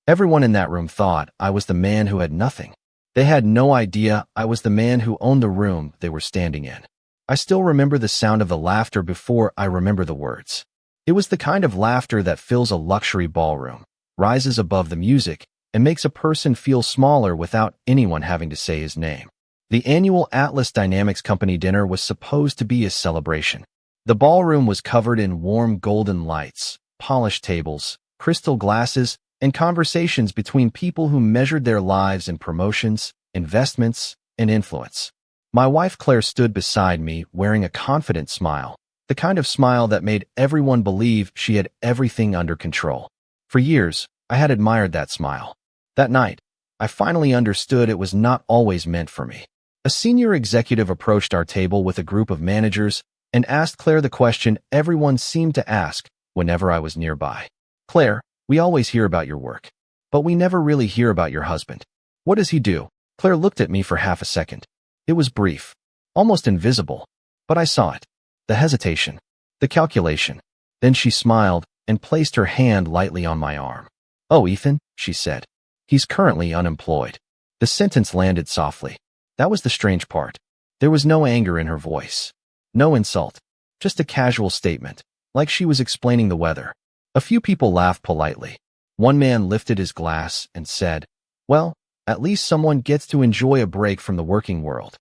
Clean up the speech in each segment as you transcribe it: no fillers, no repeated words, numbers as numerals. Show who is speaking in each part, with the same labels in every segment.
Speaker 1: Everyone in that room thought I was the man who had nothing. They had no idea I was the man who owned the room they were standing in. I still remember the sound of the laughter before I remember the words. It was the kind of laughter that fills a luxury ballroom, rises above the music, and makes a person feel smaller without anyone having to say his name. The annual Atlas Dynamics Company dinner was supposed to be a celebration. The ballroom was covered in warm golden lights, polished tables, crystal glasses, and conversations between people who measured their lives in promotions, investments, and influence. My wife Claire stood beside me wearing a confident smile, the kind of smile that made everyone believe she had everything under control. For years, I had admired that smile. That night, I finally understood it was not always meant for me. A senior executive approached our table with a group of managers and asked Claire the question everyone seemed to ask whenever I was nearby. "Claire, we always hear about your work, but we never really hear about your husband. What does he do?" Claire looked at me for half a second. It was brief, almost invisible, but I saw it. The hesitation, the calculation. Then she smiled and placed her hand lightly on my arm. "Oh, Ethan," she said. "He's currently unemployed." The sentence landed softly. That was the strange part. There was no anger in her voice. No insult. Just a casual statement, like she was explaining the weather. A few people laughed politely. One man lifted his glass and said, "Well, at least someone gets to enjoy a break from the working world."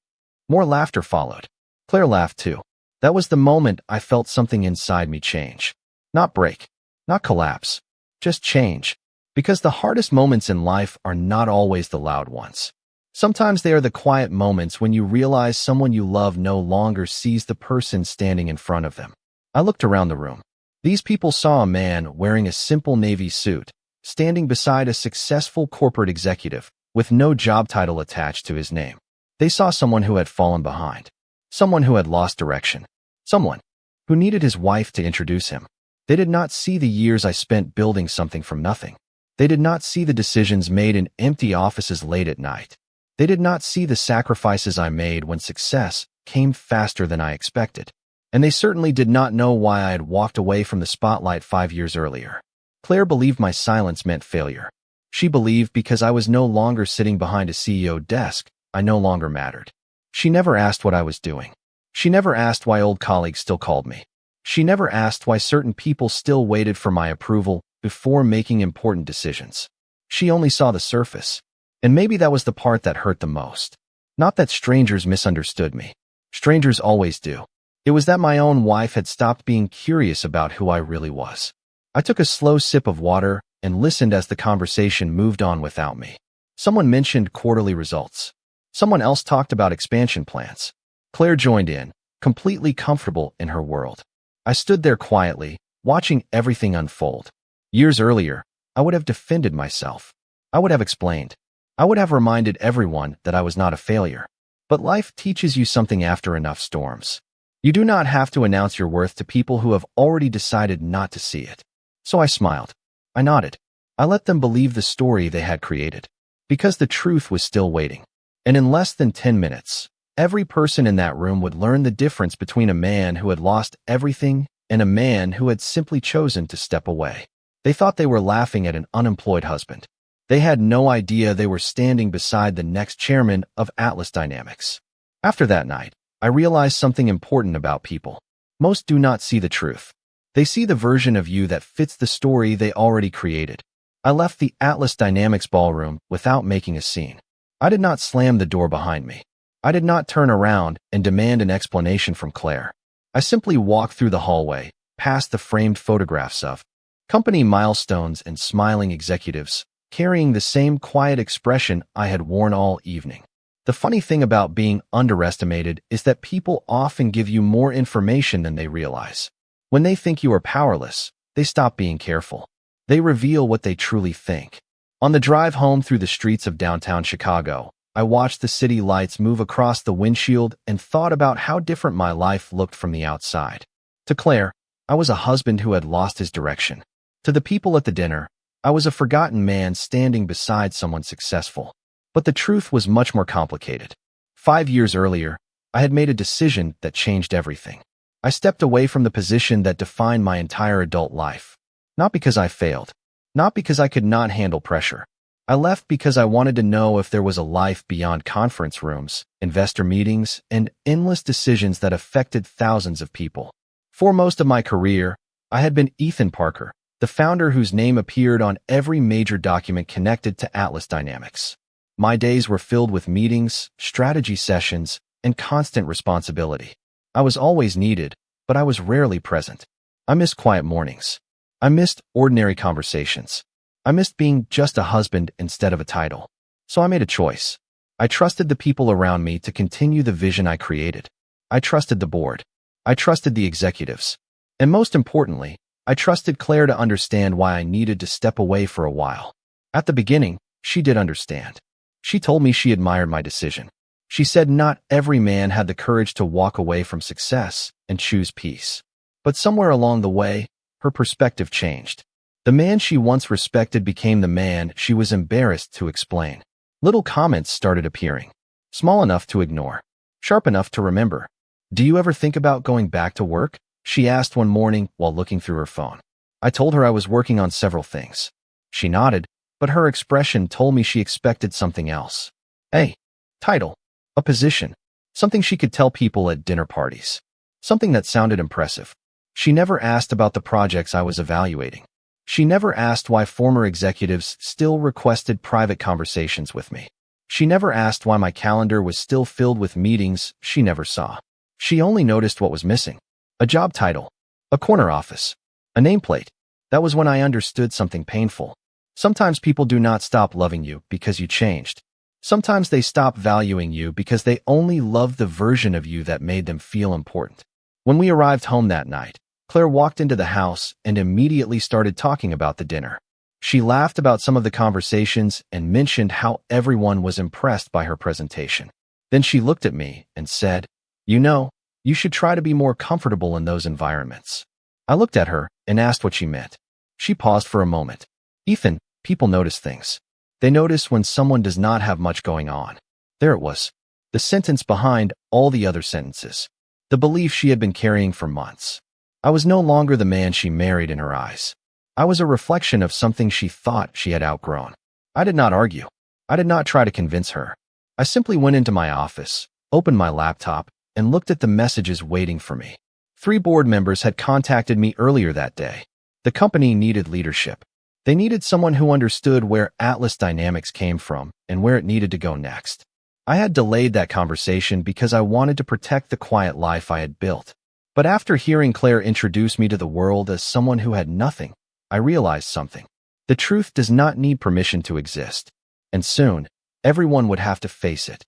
Speaker 1: More laughter followed. Claire laughed too. That was the moment I felt something inside me change. Not break, not collapse, just change. Because the hardest moments in life are not always the loud ones. Sometimes they are the quiet moments when you realize someone you love no longer sees the person standing in front of them. I looked around the room. These people saw a man wearing a simple navy suit, standing beside a successful corporate executive with no job title attached to his name. They saw someone who had fallen behind, someone who had lost direction, someone who needed his wife to introduce him. They did not see the years I spent building something from nothing. They did not see the decisions made in empty offices late at night. They did not see the sacrifices I made when success came faster than I expected. And they certainly did not know why I had walked away from the spotlight 5 years earlier. Claire believed my silence meant failure. She believed because I was no longer sitting behind a CEO desk, I no longer mattered. She never asked what I was doing. She never asked why old colleagues still called me. She never asked why certain people still waited for my approval before making important decisions. She only saw the surface. And maybe that was the part that hurt the most. Not that strangers misunderstood me. Strangers always do. It was that my own wife had stopped being curious about who I really was. I took a slow sip of water and listened as the conversation moved on without me. Someone mentioned quarterly results. Someone else talked about expansion plans. Claire joined in, completely comfortable in her world. I stood there quietly, watching everything unfold. Years earlier, I would have defended myself. I would have explained. I would have reminded everyone that I was not a failure. But life teaches you something after enough storms. You do not have to announce your worth to people who have already decided not to see it. So I smiled. I nodded. I let them believe the story they had created. Because the truth was still waiting. And in less than 10 minutes, every person in that room would learn the difference between a man who had lost everything and a man who had simply chosen to step away. They thought they were laughing at an unemployed husband. They had no idea they were standing beside the next chairman of Atlas Dynamics. After that night, I realized something important about people. Most do not see the truth. They see the version of you that fits the story they already created. I left the Atlas Dynamics ballroom without making a scene. I did not slam the door behind me. I did not turn around and demand an explanation from Claire. I simply walked through the hallway, past the framed photographs of company milestones and smiling executives, carrying the same quiet expression I had worn all evening. The funny thing about being underestimated is that people often give you more information than they realize. When they think you are powerless, they stop being careful. They reveal what they truly think. On the drive home through the streets of downtown Chicago, I watched the city lights move across the windshield and thought about how different my life looked from the outside. To Claire, I was a husband who had lost his direction. To the people at the dinner, I was a forgotten man standing beside someone successful. But the truth was much more complicated. 5 years earlier, I had made a decision that changed everything. I stepped away from the position that defined my entire adult life. Not because I failed, Not because I could not handle pressure. I left because I wanted to know if there was a life beyond conference rooms, investor meetings, and endless decisions that affected thousands of people. For most of my career, I had been Ethan Parker, the founder whose name appeared on every major document connected to Atlas Dynamics. My days were filled with meetings, strategy sessions, and constant responsibility. I was always needed, but I was rarely present. I missed quiet mornings. I missed ordinary conversations. I missed being just a husband instead of a title. So I made a choice. I trusted the people around me to continue the vision I created. I trusted the board. I trusted the executives. And most importantly, I trusted Claire to understand why I needed to step away for a while. At the beginning, she did understand. She told me she admired my decision. She said not every man had the courage to walk away from success and choose peace. But somewhere along the way, her perspective changed. The man she once respected became the man she was embarrassed to explain. Little comments started appearing. Small enough to ignore. Sharp enough to remember. "Do you ever think about going back to work?" she asked one morning while looking through her phone. I told her I was working on several things. She nodded, but her expression told me she expected something else. A title. A position. Something she could tell people at dinner parties. Something that sounded impressive. She never asked about the projects I was evaluating. She never asked why former executives still requested private conversations with me. She never asked why my calendar was still filled with meetings she never saw. She only noticed what was missing. A job title. A corner office. A nameplate. That was when I understood something painful. Sometimes people do not stop loving you because you changed. Sometimes they stop valuing you because they only loved the version of you that made them feel important. When we arrived home that night, Claire walked into the house and immediately started talking about the dinner. She laughed about some of the conversations and mentioned how everyone was impressed by her presentation. Then she looked at me and said, "You know, you should try to be more comfortable in those environments." I looked at her and asked what she meant. She paused for a moment. "Ethan, people notice things. They notice when someone does not have much going on." There it was. The sentence behind all the other sentences. The belief she had been carrying for months. I was no longer the man she married in her eyes. I was a reflection of something she thought she had outgrown. I did not argue. I did not try to convince her. I simply went into my office, opened my laptop, and looked at the messages waiting for me. 3 board members had contacted me earlier that day. The company needed leadership. They needed someone who understood where Atlas Dynamics came from and where it needed to go next. I had delayed that conversation because I wanted to protect the quiet life I had built. But after hearing Claire introduce me to the world as someone who had nothing, I realized something. The truth does not need permission to exist. And soon, everyone would have to face it.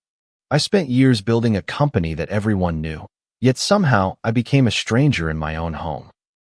Speaker 1: I spent years building a company that everyone knew, yet somehow I became a stranger in my own home.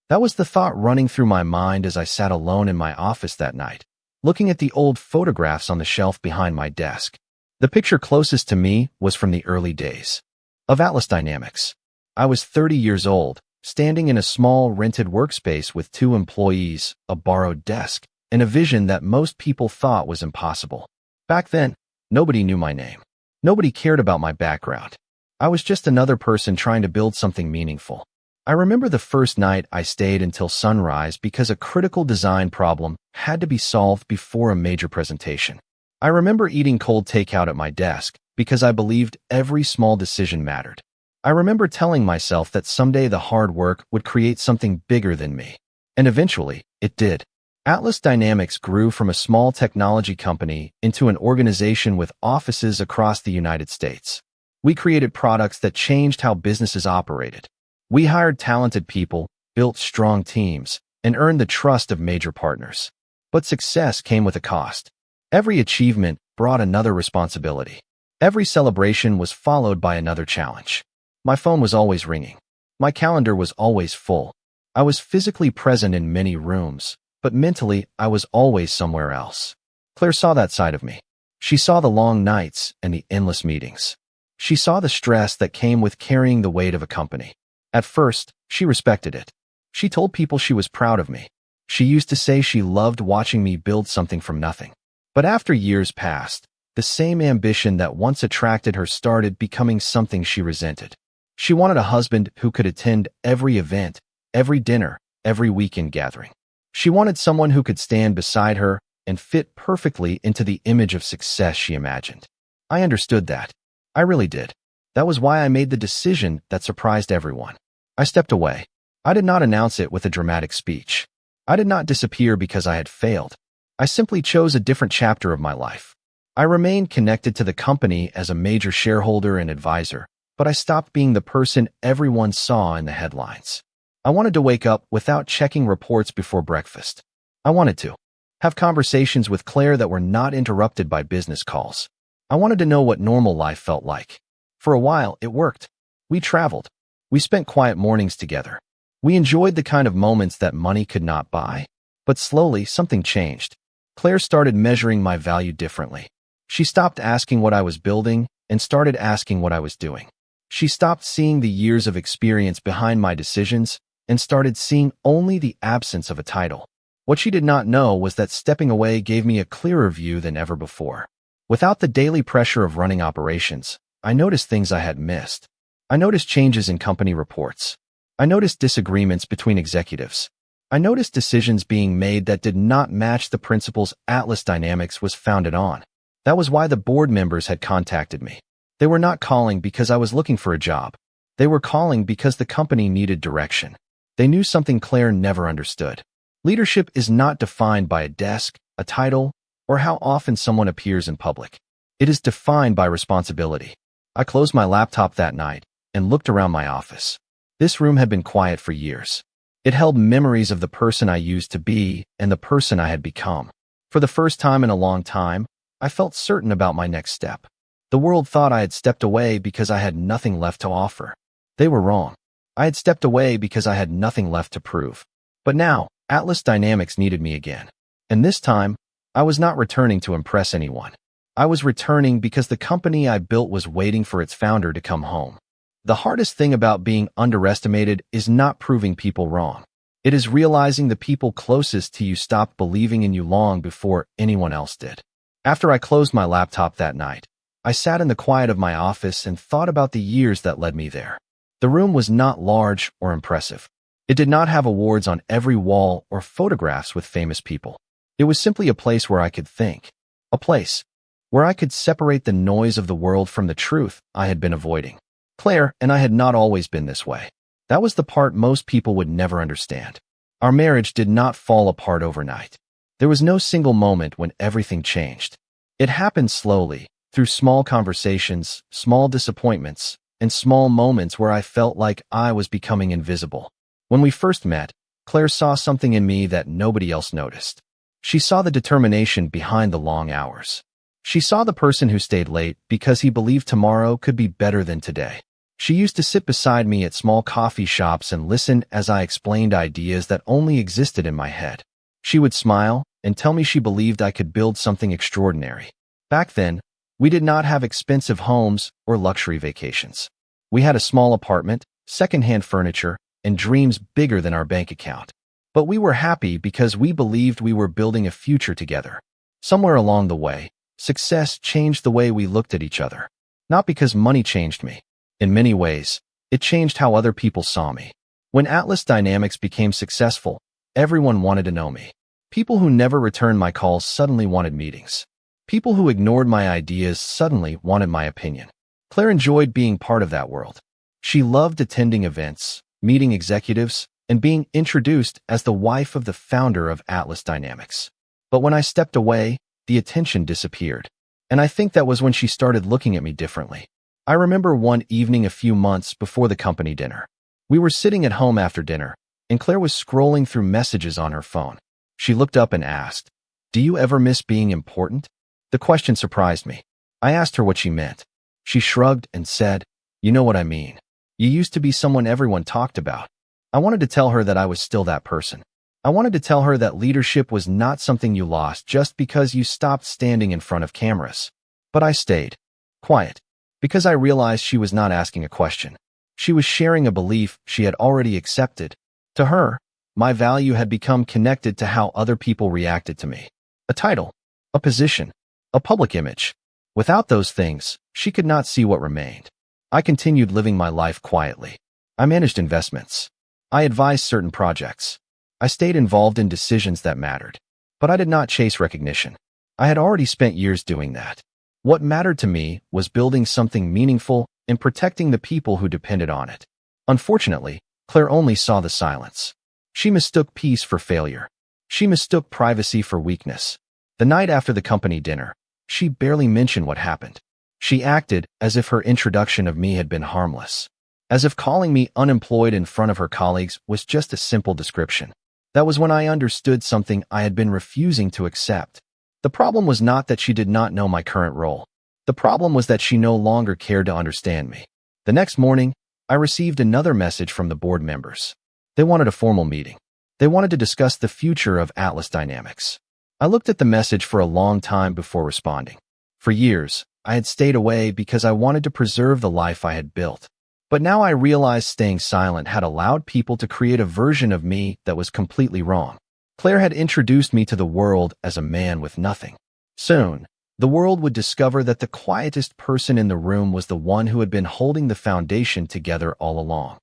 Speaker 1: That was the thought running through my mind as I sat alone in my office that night, looking at the old photographs on the shelf behind my desk. The picture closest to me was from the early days of Atlas Dynamics. I was 30 years old, standing in a small rented workspace with 2 employees, a borrowed desk, and a vision that most people thought was impossible. Back then, nobody knew my name. Nobody cared about my background. I was just another person trying to build something meaningful. I remember the first night I stayed until sunrise because a critical design problem had to be solved before a major presentation. I remember eating cold takeout at my desk because I believed every small decision mattered. I remember telling myself that someday the hard work would create something bigger than me. And eventually, it did. Atlas Dynamics grew from a small technology company into an organization with offices across the United States. We created products that changed how businesses operated. We hired talented people, built strong teams, and earned the trust of major partners. But success came with a cost. Every achievement brought another responsibility. Every celebration was followed by another challenge. My phone was always ringing. My calendar was always full. I was physically present in many rooms, but mentally I was always somewhere else. Claire saw that side of me. She saw the long nights and the endless meetings. She saw the stress that came with carrying the weight of a company. At first, she respected it. She told people she was proud of me. She used to say she loved watching me build something from nothing. But after years passed, the same ambition that once attracted her started becoming something she resented. She wanted a husband who could attend every event, every dinner, every weekend gathering. She wanted someone who could stand beside her and fit perfectly into the image of success she imagined. I understood that. I really did. That was why I made the decision that surprised everyone. I stepped away. I did not announce it with a dramatic speech. I did not disappear because I had failed. I simply chose a different chapter of my life. I remained connected to the company as a major shareholder and advisor, but I stopped being the person everyone saw in the headlines. I wanted to wake up without checking reports before breakfast. I wanted to have conversations with Claire that were not interrupted by business calls. I wanted to know what normal life felt like. For a while, it worked. We traveled. We spent quiet mornings together. We enjoyed the kind of moments that money could not buy. But slowly, something changed. Claire started measuring my value differently. She stopped asking what I was building and started asking what I was doing. She stopped seeing the years of experience behind my decisions and started seeing only the absence of a title. What she did not know was that stepping away gave me a clearer view than ever before. Without the daily pressure of running operations, I noticed things I had missed. I noticed changes in company reports. I noticed disagreements between executives. I noticed decisions being made that did not match the principles Atlas Dynamics was founded on. That was why the board members had contacted me. They were not calling because I was looking for a job. They were calling because the company needed direction. They knew something Claire never understood. Leadership is not defined by a desk, a title, or how often someone appears in public. It is defined by responsibility. I closed my laptop that night and looked around my office. This room had been quiet for years. It held memories of the person I used to be and the person I had become. For the first time in a long time, I felt certain about my next step. The world thought I had stepped away because I had nothing left to offer. They were wrong. I had stepped away because I had nothing left to prove. But now, Atlas Dynamics needed me again. And this time, I was not returning to impress anyone. I was returning because the company I built was waiting for its founder to come home. The hardest thing about being underestimated is not proving people wrong. It is realizing the people closest to you stopped believing in you long before anyone else did. After I closed my laptop that night, I sat in the quiet of my office and thought about the years that led me there. The room was not large or impressive. It did not have awards on every wall or photographs with famous people. It was simply a place where I could think. A place where I could separate the noise of the world from the truth I had been avoiding. Claire and I had not always been this way. That was the part most people would never understand. Our marriage did not fall apart overnight. There was no single moment when everything changed. It happened slowly, through small conversations, small disappointments, and small moments where I felt like I was becoming invisible. When we first met, Claire saw something in me that nobody else noticed. She saw the determination behind the long hours. She saw the person who stayed late because he believed tomorrow could be better than today. She used to sit beside me at small coffee shops and listen as I explained ideas that only existed in my head. She would smile and tell me she believed I could build something extraordinary. Back then, we did not have expensive homes or luxury vacations. We had a small apartment, secondhand furniture, and dreams bigger than our bank account. But we were happy because we believed we were building a future together. Somewhere along the way, success changed the way we looked at each other. Not because money changed me. In many ways, it changed how other people saw me. When Atlas Dynamics became successful, everyone wanted to know me. People who never returned my calls suddenly wanted meetings. People who ignored my ideas suddenly wanted my opinion. Claire enjoyed being part of that world. She loved attending events, meeting executives, and being introduced as the wife of the founder of Atlas Dynamics. But when I stepped away, the attention disappeared. And I think that was when she started looking at me differently. I remember one evening a few months before the company dinner. We were sitting at home after dinner, and Claire was scrolling through messages on her phone. She looked up and asked, "Do you ever miss being important?" The question surprised me. I asked her what she meant. She shrugged and said, "You know what I mean. You used to be someone everyone talked about." I wanted to tell her that I was still that person. I wanted to tell her that leadership was not something you lost just because you stopped standing in front of cameras. But I stayed quiet because I realized she was not asking a question. She was sharing a belief she had already accepted. To her, my value had become connected to how other people reacted to me. A title, a position, a public image. Without those things, she could not see what remained. I continued living my life quietly. I managed investments. I advised certain projects. I stayed involved in decisions that mattered. But I did not chase recognition. I had already spent years doing that. What mattered to me was building something meaningful and protecting the people who depended on it. Unfortunately, Claire only saw the silence. She mistook peace for failure. She mistook privacy for weakness. The night after the company dinner, she barely mentioned what happened. She acted as if her introduction of me had been harmless. As if calling me unemployed in front of her colleagues was just a simple description. That was when I understood something I had been refusing to accept. The problem was not that she did not know my current role. The problem was that she no longer cared to understand me. The next morning, I received another message from the board members. They wanted a formal meeting. They wanted to discuss the future of Atlas Dynamics. I looked at the message for a long time before responding. For years, I had stayed away because I wanted to preserve the life I had built. But now I realized staying silent had allowed people to create a version of me that was completely wrong. Claire had introduced me to the world as a man with nothing. Soon, the world would discover that the quietest person in the room was the one who had been holding the foundation together all along.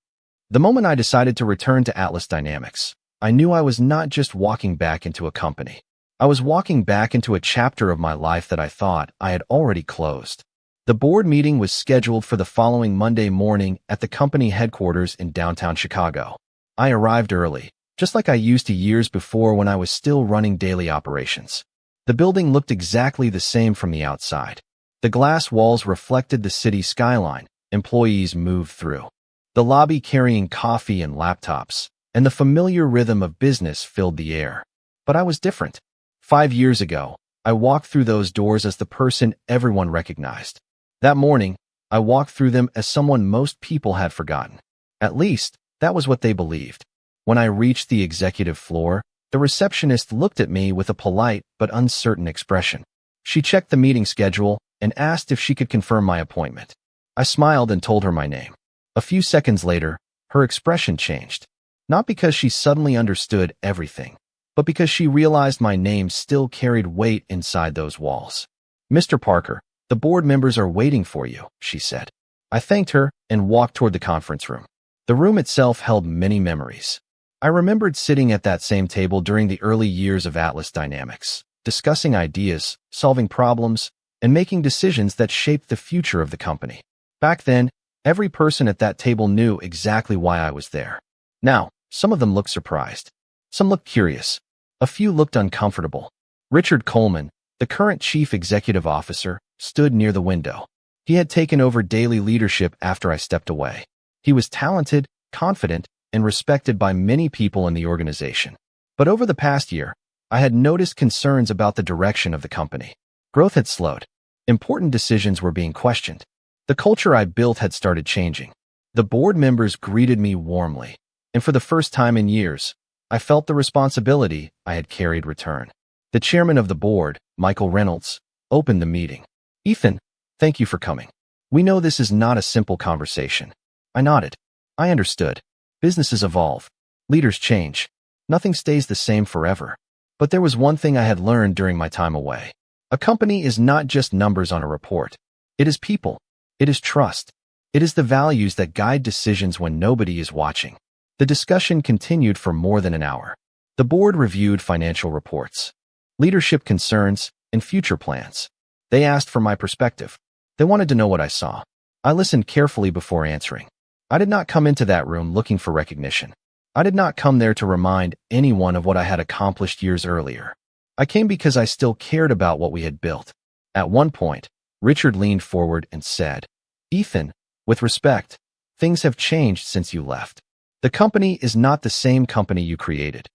Speaker 1: The moment I decided to return to Atlas Dynamics, I knew I was not just walking back into a company. I was walking back into a chapter of my life that I thought I had already closed. The board meeting was scheduled for the following Monday morning at the company headquarters in downtown Chicago. I arrived early, just like I used to years before when I was still running daily operations. The building looked exactly the same from the outside. The glass walls reflected the city skyline. Employees moved through the lobby carrying coffee and laptops, and the familiar rhythm of business filled the air. But I was different. 5 years ago, I walked through those doors as the person everyone recognized. That morning, I walked through them as someone most people had forgotten. At least, that was what they believed. When I reached the executive floor, the receptionist looked at me with a polite but uncertain expression. She checked the meeting schedule and asked if she could confirm my appointment. I smiled and told her my name. A few seconds later, her expression changed. Not because she suddenly understood everything, but because she realized my name still carried weight inside those walls. "Mr. Parker, the board members are waiting for you," she said. I thanked her and walked toward the conference room. The room itself held many memories. I remembered sitting at that same table during the early years of Atlas Dynamics, discussing ideas, solving problems, and making decisions that shaped the future of the company. Back then, every person at that table knew exactly why I was there. Now, some of them looked surprised. Some looked curious. A few looked uncomfortable. Richard Coleman, the current chief executive officer, stood near the window. He had taken over daily leadership after I stepped away. He was talented, confident, and respected by many people in the organization. But over the past year, I had noticed concerns about the direction of the company. Growth had slowed. Important decisions were being questioned. The culture I built had started changing. The board members greeted me warmly, and for the first time in years, I felt the responsibility I had carried return. The chairman of the board, Michael Reynolds, opened the meeting. "Ethan, thank you for coming. We know this is not a simple conversation." I nodded. I understood. Businesses evolve. Leaders change. Nothing stays the same forever. But there was one thing I had learned during my time away. A company is not just numbers on a report. It is people. It is trust. It is the values that guide decisions when nobody is watching. The discussion continued for more than an hour. The board reviewed financial reports, leadership concerns, and future plans. They asked for my perspective. They wanted to know what I saw. I listened carefully before answering. I did not come into that room looking for recognition. I did not come there to remind anyone of what I had accomplished years earlier. I came because I still cared about what we had built. At one point, Richard leaned forward and said, "Ethan, with respect, things have changed since you left. The company is not the same company you created."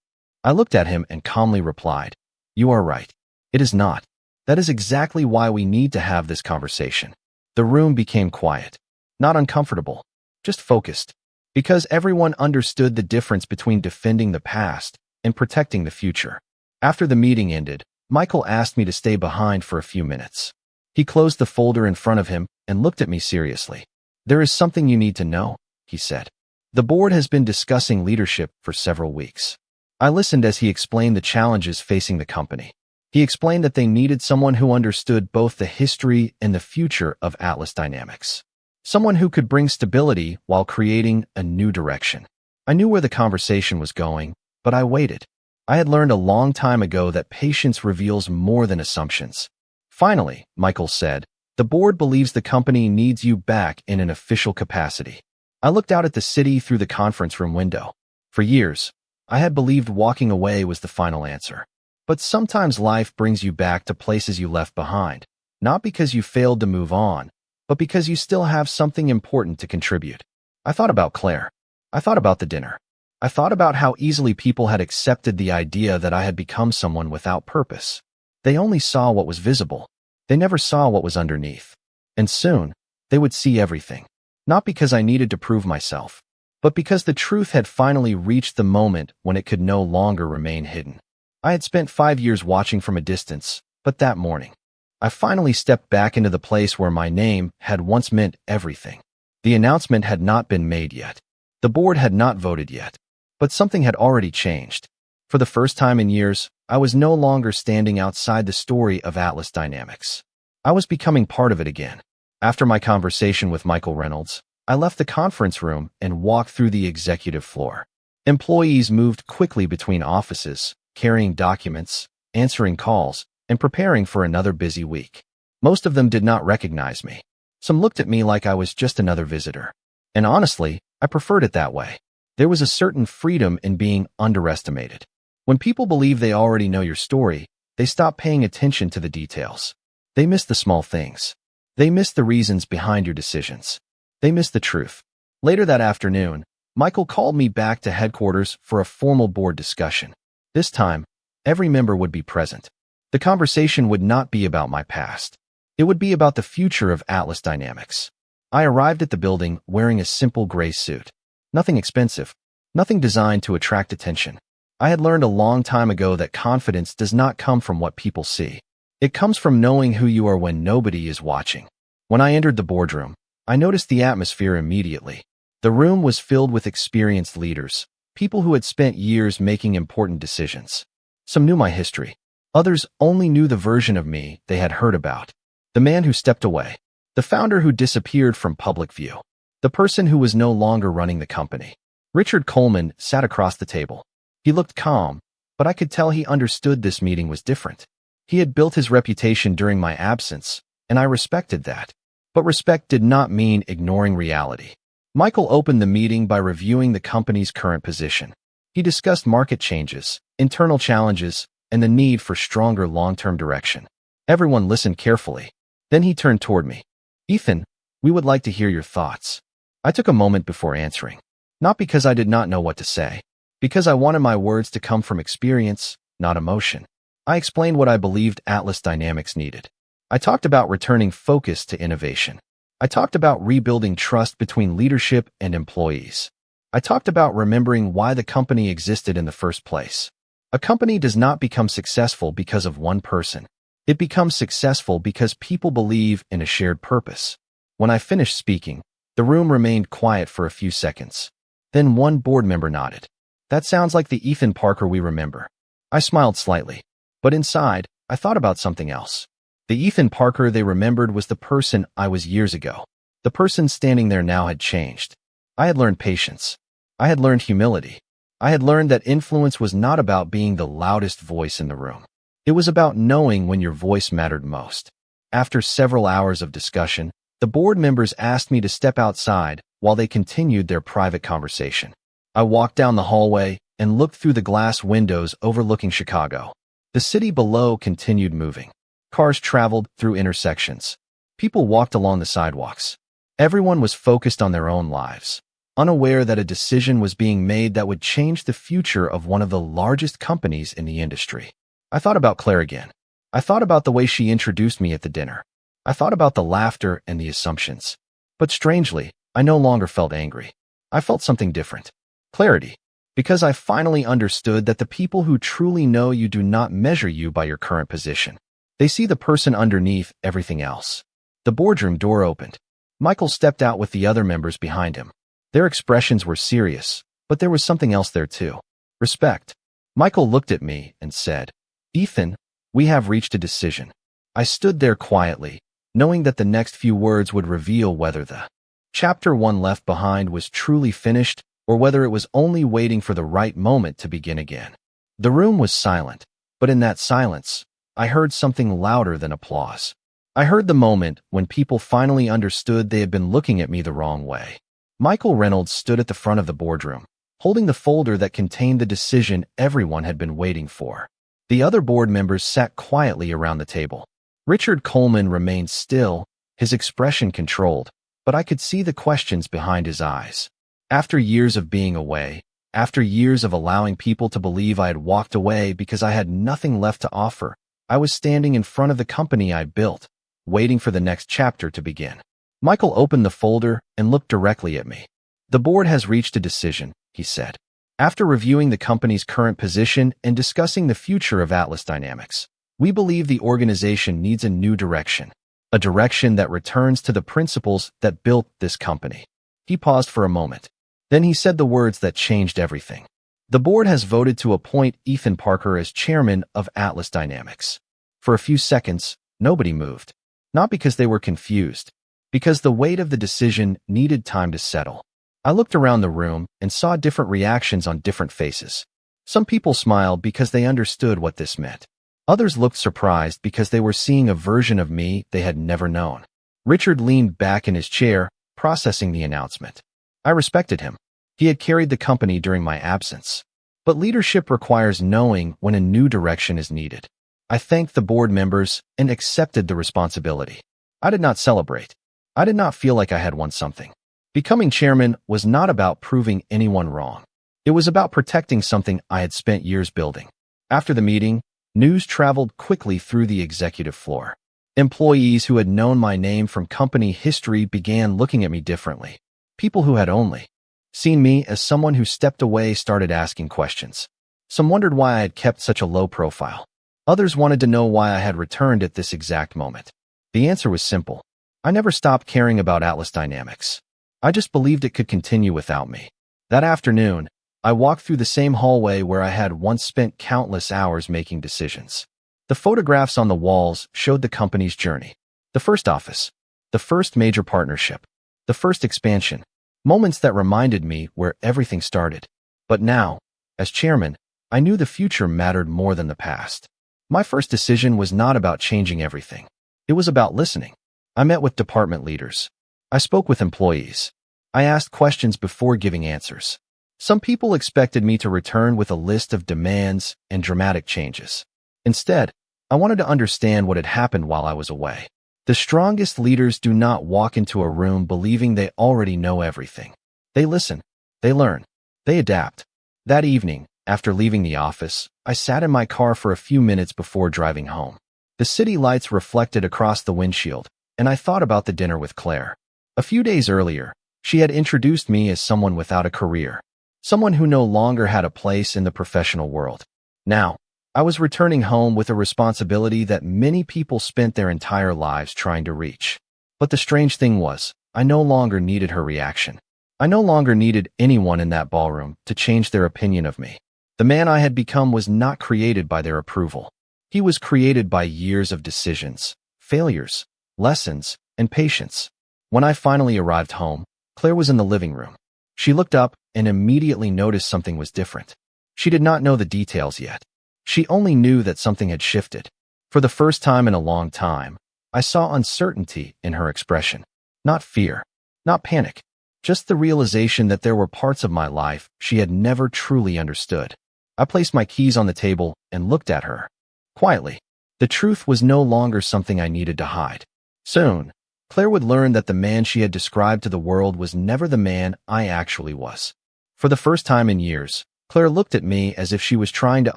Speaker 1: I looked at him and calmly replied, "You are right. It is not. That is exactly why we need to have this conversation." The room became quiet, not uncomfortable, just focused, because everyone understood the difference between defending the past and protecting the future. After the meeting ended, Michael asked me to stay behind for a few minutes. He closed the folder in front of him and looked at me seriously. "There is something you need to know," he said. "The board has been discussing leadership for several weeks." I listened as he explained the challenges facing the company. He explained that they needed someone who understood both the history and the future of Atlas Dynamics. Someone who could bring stability while creating a new direction. I knew where the conversation was going, but I waited. I had learned a long time ago that patience reveals more than assumptions. Finally, Michael said, the board believes the company needs you back in an official capacity. I looked out at the city through the conference room window. For years, I had believed walking away was the final answer. But sometimes life brings you back to places you left behind, not because you failed to move on, but because you still have something important to contribute. I thought about Claire. I thought about the dinner. I thought about how easily people had accepted the idea that I had become someone without purpose. They only saw what was visible. They never saw what was underneath. And soon, they would see everything. Not because I needed to prove myself, but because the truth had finally reached the moment when it could no longer remain hidden. I had spent 5 years watching from a distance, but that morning, I finally stepped back into the place where my name had once meant everything. The announcement had not been made yet. The board had not voted yet. But something had already changed. For the first time in years, I was no longer standing outside the story of Atlas Dynamics. I was becoming part of it again. After my conversation with Michael Reynolds, I left the conference room and walked through the executive floor. Employees moved quickly between offices, carrying documents, answering calls, and preparing for another busy week. Most of them did not recognize me. Some looked at me like I was just another visitor. And honestly, I preferred it that way. There was a certain freedom in being underestimated. When people believe they already know your story, they stop paying attention to the details. They miss the small things. They miss the reasons behind your decisions. They miss the truth. Later that afternoon, Michael called me back to headquarters for a formal board discussion. This time, every member would be present. The conversation would not be about my past. It would be about the future of Atlas Dynamics. I arrived at the building wearing a simple gray suit. Nothing expensive, nothing designed to attract attention. I had learned a long time ago that confidence does not come from what people see. It comes from knowing who you are when nobody is watching. When I entered the boardroom, I noticed the atmosphere immediately. The room was filled with experienced leaders, people who had spent years making important decisions. Some knew my history. Others only knew the version of me they had heard about. The man who stepped away. The founder who disappeared from public view. The person who was no longer running the company. Richard Coleman sat across the table. He looked calm, but I could tell he understood this meeting was different. He had built his reputation during my absence, and I respected that. But respect did not mean ignoring reality. Michael opened the meeting by reviewing the company's current position. He discussed market changes, internal challenges, and the need for stronger long-term direction. Everyone listened carefully. Then he turned toward me. Ethan, we would like to hear your thoughts. I took a moment before answering. Not because I did not know what to say, because I wanted my words to come from experience, not emotion. I explained what I believed Atlas Dynamics needed. I talked about returning focus to innovation. I talked about rebuilding trust between leadership and employees. I talked about remembering why the company existed in the first place. A company does not become successful because of one person. It becomes successful because people believe in a shared purpose. When I finished speaking, the room remained quiet for a few seconds. Then one board member nodded. That sounds like the Ethan Parker we remember. I smiled slightly, but inside, I thought about something else. The Ethan Parker they remembered was the person I was years ago. The person standing there now had changed. I had learned patience. I had learned humility. I had learned that influence was not about being the loudest voice in the room. It was about knowing when your voice mattered most. After several hours of discussion, the board members asked me to step outside while they continued their private conversation. I walked down the hallway and looked through the glass windows overlooking Chicago. The city below continued moving. Cars traveled through intersections. People walked along the sidewalks. Everyone was focused on their own lives, unaware that a decision was being made that would change the future of one of the largest companies in the industry. I thought about Claire again. I thought about the way she introduced me at the dinner. I thought about the laughter and the assumptions. But strangely, I no longer felt angry. I felt something different. Clarity. Because I finally understood that the people who truly know you do not measure you by your current position. They see the person underneath everything else. The boardroom door opened. Michael stepped out with the other members behind him. Their expressions were serious, but there was something else there too. Respect. Michael looked at me and said, Ethan, we have reached a decision. I stood there quietly, knowing that the next few words would reveal whether the Chapter 1 left behind was truly finished or whether it was only waiting for the right moment to begin again. The room was silent, but in that silence, I heard something louder than applause. I heard the moment when people finally understood they had been looking at me the wrong way. Michael Reynolds stood at the front of the boardroom, holding the folder that contained the decision everyone had been waiting for. The other board members sat quietly around the table. Richard Coleman remained still, his expression controlled, but I could see the questions behind his eyes. After years of being away, after years of allowing people to believe I had walked away because I had nothing left to offer, I was standing in front of the company I built, waiting for the next chapter to begin. Michael opened the folder and looked directly at me. "The board has reached a decision," he said. "After reviewing the company's current position and discussing the future of Atlas Dynamics, we believe the organization needs a new direction, a direction that returns to the principles that built this company." He paused for a moment. Then he said the words that changed everything. "The board has voted to appoint Ethan Parker as chairman of Atlas Dynamics." For a few seconds, nobody moved. Not because they were confused, because the weight of the decision needed time to settle. I looked around the room and saw different reactions on different faces. Some people smiled because they understood what this meant. Others looked surprised because they were seeing a version of me they had never known. Richard leaned back in his chair, processing the announcement. I respected him. He had carried the company during my absence. But leadership requires knowing when a new direction is needed. I thanked the board members and accepted the responsibility. I did not celebrate. I did not feel like I had won something. Becoming chairman was not about proving anyone wrong. It was about protecting something I had spent years building. After the meeting, news traveled quickly through the executive floor. Employees who had known my name from company history began looking at me differently. People who had only seen me as someone who stepped away started asking questions. Some wondered why I had kept such a low profile. Others wanted to know why I had returned at this exact moment. The answer was simple. I never stopped caring about Atlas Dynamics. I just believed it could continue without me. That afternoon, I walked through the same hallway where I had once spent countless hours making decisions. The photographs on the walls showed the company's journey. The first office, the first major partnership, the first expansion, moments that reminded me where everything started. But now, as chairman, I knew the future mattered more than the past. My first decision was not about changing everything. It was about listening. I met with department leaders. I spoke with employees. I asked questions before giving answers. Some people expected me to return with a list of demands and dramatic changes. Instead, I wanted to understand what had happened while I was away. The strongest leaders do not walk into a room believing they already know everything. They listen, they learn, they adapt. That evening, after leaving the office, I sat in my car for a few minutes before driving home. The city lights reflected across the windshield, and I thought about the dinner with Claire. A few days earlier, she had introduced me as someone without a career, someone who no longer had a place in the professional world. Now, I was returning home with a responsibility that many people spent their entire lives trying to reach. But the strange thing was, I no longer needed her reaction. I no longer needed anyone in that ballroom to change their opinion of me. The man I had become was not created by their approval. He was created by years of decisions, failures, lessons, and patience. When I finally arrived home, Claire was in the living room. She looked up and immediately noticed something was different. She did not know the details yet. She only knew that something had shifted. For the first time in a long time, I saw uncertainty in her expression. Not fear, not panic, just the realization that there were parts of my life she had never truly understood. I placed my keys on the table and looked at her. Quietly, the truth was no longer something I needed to hide. Soon, Claire would learn that the man she had described to the world was never the man I actually was. For the first time in years, Claire looked at me as if she was trying to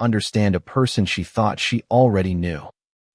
Speaker 1: understand a person she thought she already knew.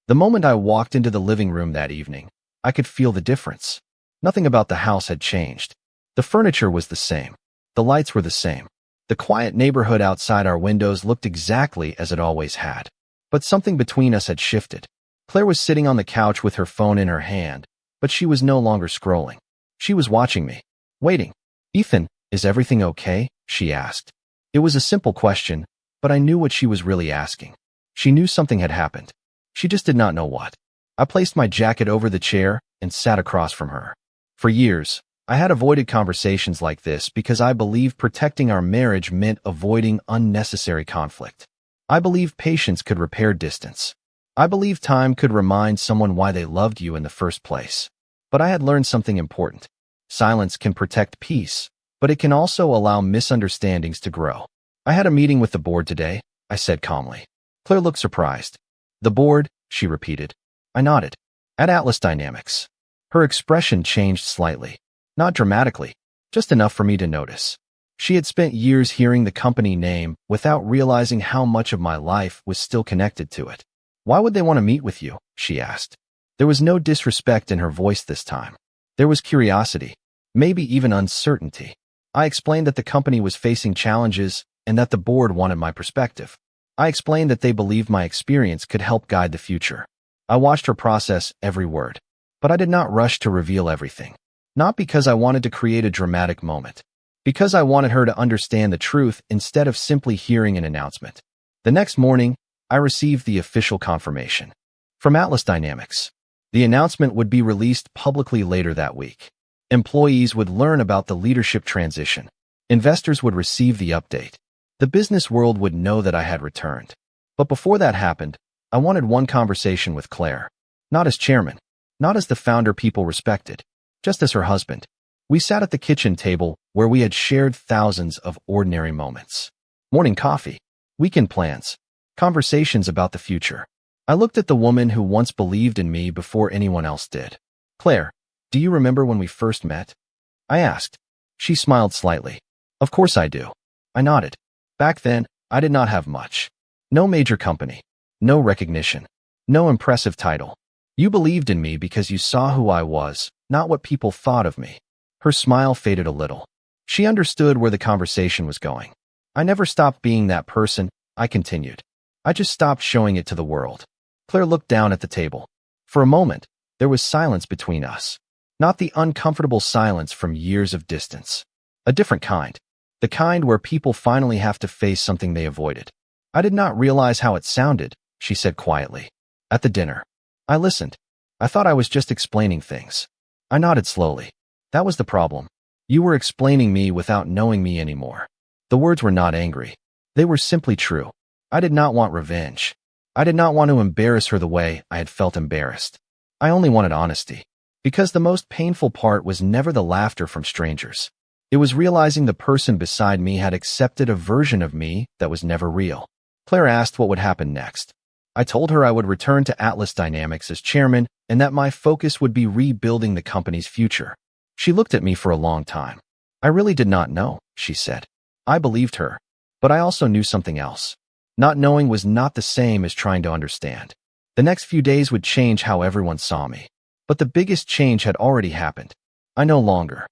Speaker 1: The moment I walked into the living room that evening, I could feel the difference. Nothing about the house had changed. The furniture was the same. The lights were the same. The quiet neighborhood outside our windows looked exactly as it always had. But something between us had shifted. Claire was sitting on the couch with her phone in her hand, but she was no longer scrolling. She was watching me, waiting. "Ethan, is everything okay?" she asked. It was a simple question, but I knew what she was really asking. She knew something had happened. She just did not know what. I placed my jacket over the chair and sat across from her. For years, I had avoided conversations like this because I believed protecting our marriage meant avoiding unnecessary conflict. I believed patience could repair distance. I believed time could remind someone why they loved you in the first place. But I had learned something important. Silence can protect peace, but it can also allow misunderstandings to grow. I had a meeting with the board today, I said calmly. Claire looked surprised. The board, she repeated. I nodded. At Atlas Dynamics. Her expression changed slightly. Not dramatically, just enough for me to notice. She had spent years hearing the company name without realizing how much of my life was still connected to it. Why would they want to meet with you? She asked. There was no disrespect in her voice this time. There was curiosity, maybe even uncertainty. I explained that the company was facing challenges and that the board wanted my perspective. I explained that they believed my experience could help guide the future. I watched her process every word, but I did not rush to reveal everything. Not because I wanted to create a dramatic moment, because I wanted her to understand the truth instead of simply hearing an announcement. The next morning, I received the official confirmation from Atlas Dynamics. The announcement would be released publicly later that week. Employees would learn about the leadership transition. Investors would receive the update. The business world would know that I had returned. But before that happened, I wanted one conversation with Claire. Not as chairman, not as the founder people respected, just as her husband. We sat at the kitchen table where we had shared thousands of ordinary moments. Morning coffee, weekend plans, conversations about the future. I looked at the woman who once believed in me before anyone else did. Claire, do you remember when we first met? I asked. She smiled slightly. Of course I do. I nodded. Back then, I did not have much. No major company. No recognition. No impressive title. You believed in me because you saw who I was, not what people thought of me. Her smile faded a little. She understood where the conversation was going. I never stopped being that person, I continued. I just stopped showing it to the world. Claire looked down at the table. For a moment, there was silence between us. Not the uncomfortable silence from years of distance. A different kind. The kind where people finally have to face something they avoided. I did not realize how it sounded, she said quietly. At the dinner. I listened. I thought I was just explaining things. I nodded slowly. That was the problem. You were explaining me without knowing me anymore. The words were not angry. They were simply true. I did not want revenge. I did not want to embarrass her the way I had felt embarrassed. I only wanted honesty. Because the most painful part was never the laughter from strangers. It was realizing the person beside me had accepted a version of me that was never real. Claire asked what would happen next. I told her I would return to Atlas Dynamics as chairman and that my focus would be rebuilding the company's future. She looked at me for a long time. I really did not know, she said. I believed her, but I also knew something else. Not knowing was not the same as trying to understand. The next few days would change how everyone saw me. But the biggest change had already happened. I no longer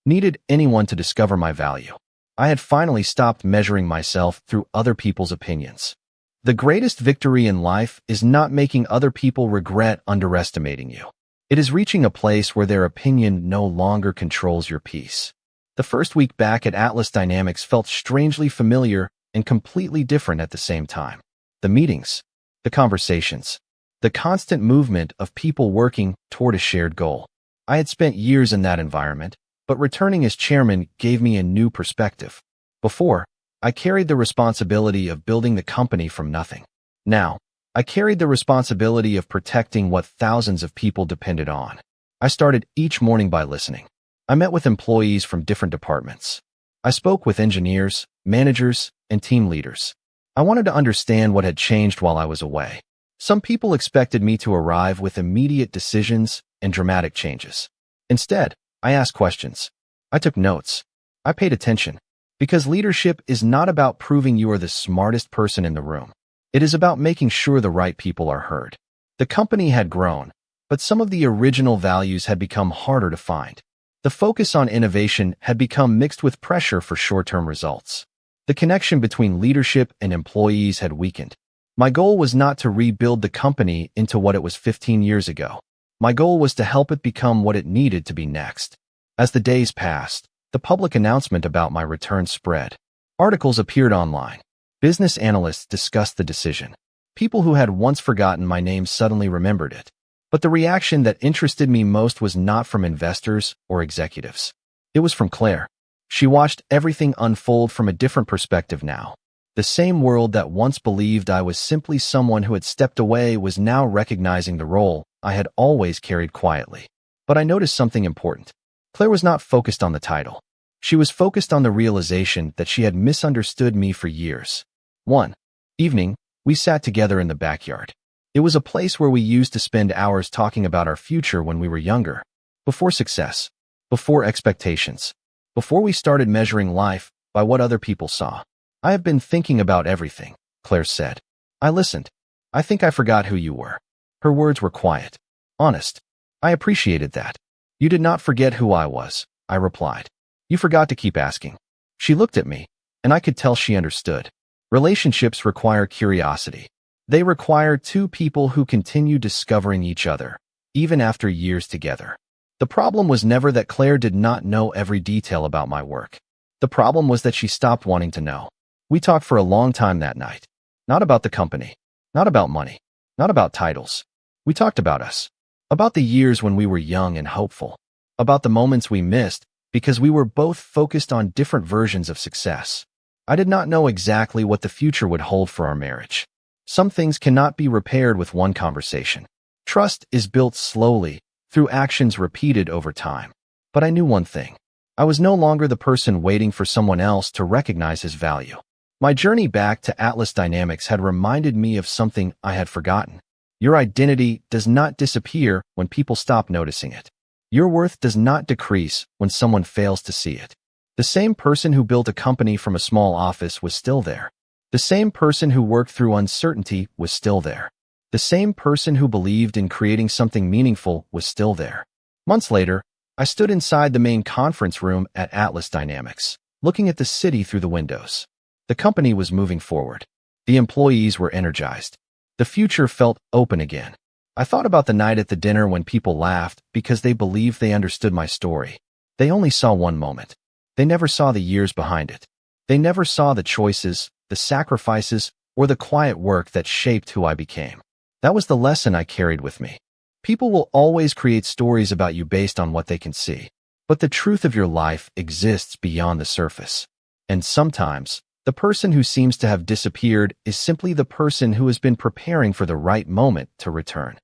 Speaker 1: needed anyone to discover my value. I had finally stopped measuring myself through other people's opinions. The greatest victory in life is not making other people regret underestimating you. It is reaching a place where their opinion no longer controls your peace. The first week back at Atlas Dynamics felt strangely familiar and completely different at the same time. The meetings, the conversations, the constant movement of people working toward a shared goal. I had spent years in that environment, but returning as chairman gave me a new perspective. Before, I carried the responsibility of building the company from nothing. Now, I carried the responsibility of protecting what thousands of people depended on. I started each morning by listening. I met with employees from different departments. I spoke with engineers, managers, and team leaders. I wanted to understand what had changed while I was away. Some people expected me to arrive with immediate decisions and dramatic changes. Instead, I asked questions. I took notes. I paid attention. Because leadership is not about proving you are the smartest person in the room. It is about making sure the right people are heard. The company had grown, but some of the original values had become harder to find. The focus on innovation had become mixed with pressure for short-term results. The connection between leadership and employees had weakened. My goal was not to rebuild the company into what it was 15 years ago. My goal was to help it become what it needed to be next. As the days passed, the public announcement about my return spread. Articles appeared online. Business analysts discussed the decision. People who had once forgotten my name suddenly remembered it. But the reaction that interested me most was not from investors or executives. It was from Claire. She watched everything unfold from a different perspective now. The same world that once believed I was simply someone who had stepped away was now recognizing the role I had always carried quietly. But I noticed something important. Claire was not focused on the title. She was focused on the realization that she had misunderstood me for years. One evening, we sat together in the backyard. It was a place where we used to spend hours talking about our future when we were younger. Before success, before expectations, before we started measuring life by what other people saw. I have been thinking about everything, Claire said. I listened. I think I forgot who you were. Her words were quiet, honest. I appreciated that. You did not forget who I was, I replied. You forgot to keep asking. She looked at me, and I could tell she understood. Relationships require curiosity. They require two people who continue discovering each other, even after years together. The problem was never that Claire did not know every detail about my work. The problem was that she stopped wanting to know. We talked for a long time that night. Not about the company. Not about money. Not about titles. We talked about us. About the years when we were young and hopeful. About the moments we missed because we were both focused on different versions of success. I did not know exactly what the future would hold for our marriage. Some things cannot be repaired with one conversation. Trust is built slowly, through actions repeated over time. But I knew one thing. I was no longer the person waiting for someone else to recognize his value. My journey back to Atlas Dynamics had reminded me of something I had forgotten. Your identity does not disappear when people stop noticing it. Your worth does not decrease when someone fails to see it. The same person who built a company from a small office was still there. The same person who worked through uncertainty was still there. The same person who believed in creating something meaningful was still there. Months later, I stood inside the main conference room at Atlas Dynamics, looking at the city through the windows. The company was moving forward. The employees were energized. The future felt open again. I thought about the night at the dinner when people laughed because they believed they understood my story. They only saw one moment. They never saw the years behind it. They never saw the choices, the sacrifices, or the quiet work that shaped who I became. That was the lesson I carried with me. People will always create stories about you based on what they can see. But the truth of your life exists beyond the surface. And sometimes, the person who seems to have disappeared is simply the person who has been preparing for the right moment to return.